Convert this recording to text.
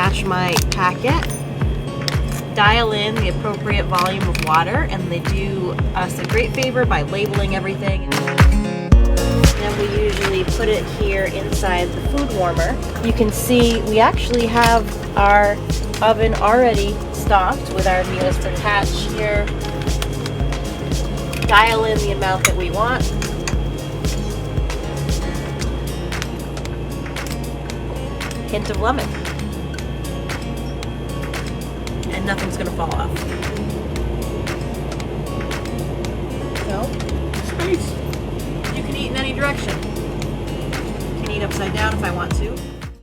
match my packet, dial in the appropriate volume of water, and they do us a great favor by labeling everything. Then we usually put it here inside the food warmer. You can see we actually have our oven already stocked with our meals attached here. Dial in the amount that we want. Hint of lemon. And nothing's gonna fall off. So, Space. you can eat in any direction. You can eat upside down if I want to.